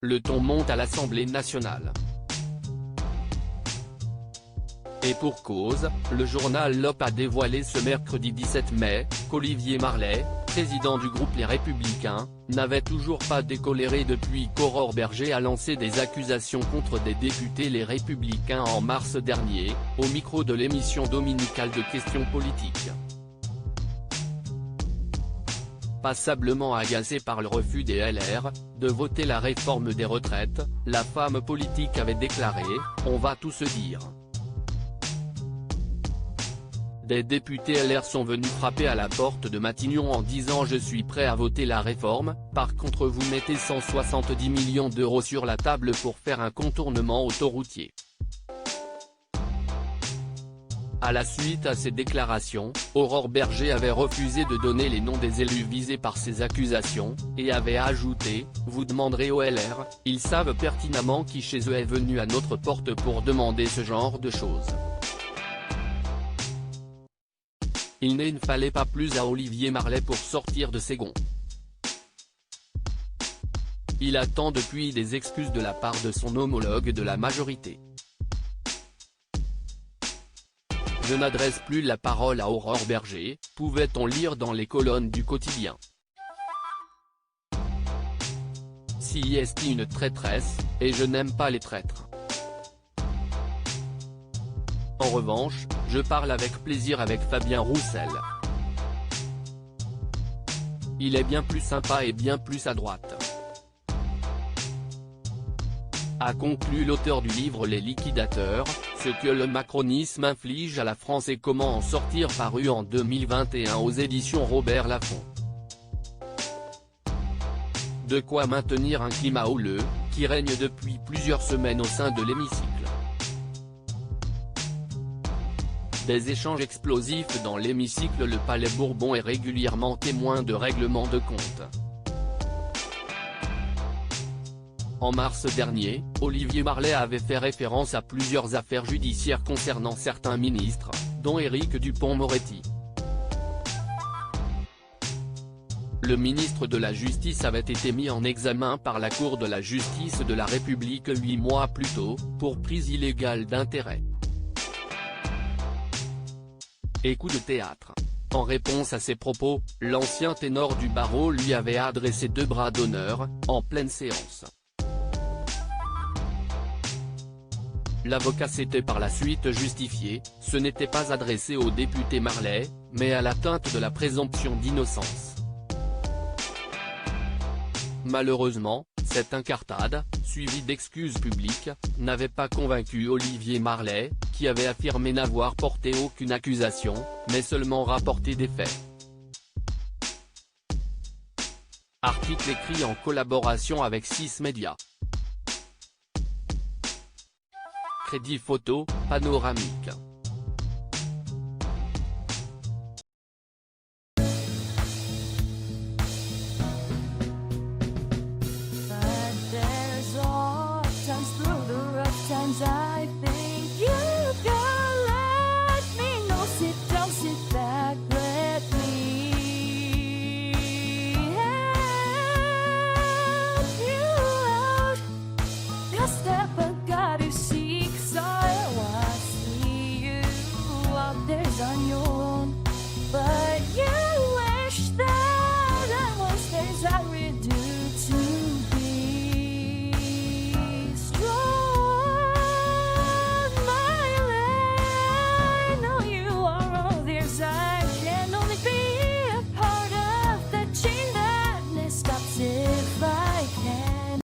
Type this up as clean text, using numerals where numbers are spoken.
le ton monte à l'Assemblée nationale. Et pour cause, le journal L'Op a dévoilé ce mercredi 17 mai, qu'Olivier Marleix, président du groupe Les Républicains, n'avait toujours pas décoléré depuis qu'Aurore Bergé a lancé des accusations contre des députés Les Républicains en mars dernier, au micro de l'émission dominicale de questions politiques. Passablement agacée par le refus des LR, de voter la réforme des retraites, la femme politique avait déclaré « On va tout se dire ». Des députés LR sont venus frapper à la porte de Matignon en disant « Je suis prêt à voter la réforme, par contre vous mettez 170 millions d'euros sur la table pour faire un contournement autoroutier ». À la suite à ces déclarations, Aurore Bergé avait refusé de donner les noms des élus visés par ces accusations, et avait ajouté « Vous demanderez aux LR, ils savent pertinemment qui chez eux est venu à notre porte pour demander ce genre de choses ». Il ne fallait pas plus à Olivier Marleix pour sortir de ses gonds. Il attend depuis des excuses de la part de son homologue de la majorité. Je n'adresse plus la parole à Aurore Bergé, pouvait-on lire dans les colonnes du quotidien. Si est une traîtresse, et je n'aime pas les traîtres. En revanche, je parle avec plaisir avec Fabien Roussel. Il est bien plus sympa et bien plus à droite. A conclu l'auteur du livre Les Liquidateurs, ce que le macronisme inflige à la France et comment en sortir, paru en 2021 aux éditions Robert Laffont. De quoi maintenir un climat houleux, qui règne depuis plusieurs semaines au sein de l'hémicycle. Des échanges explosifs dans l'hémicycle. Le Palais Bourbon est régulièrement témoin de règlements de compte. En mars dernier, Olivier Marleix avait fait référence à plusieurs affaires judiciaires concernant certains ministres, dont Éric Dupond-Moretti. Le ministre de la Justice avait été mis en examen par la Cour de la justice de la République 8 mois plus tôt, pour prise illégale d'intérêt et coup de théâtre. En réponse à ces propos, l'ancien ténor du barreau lui avait adressé 2 bras d'honneur, en pleine séance. L'avocat s'était par la suite justifié, ce n'était pas adressé au député Marleix, mais à l'atteinte de la présomption d'innocence. Malheureusement, cette incartade, suivie d'excuses publiques, n'avait pas convaincu Olivier Marleix, qui avait affirmé n'avoir porté aucune accusation, mais seulement rapporté des faits. Article écrit en collaboration avec 6 médias. Crédit photo, panoramique.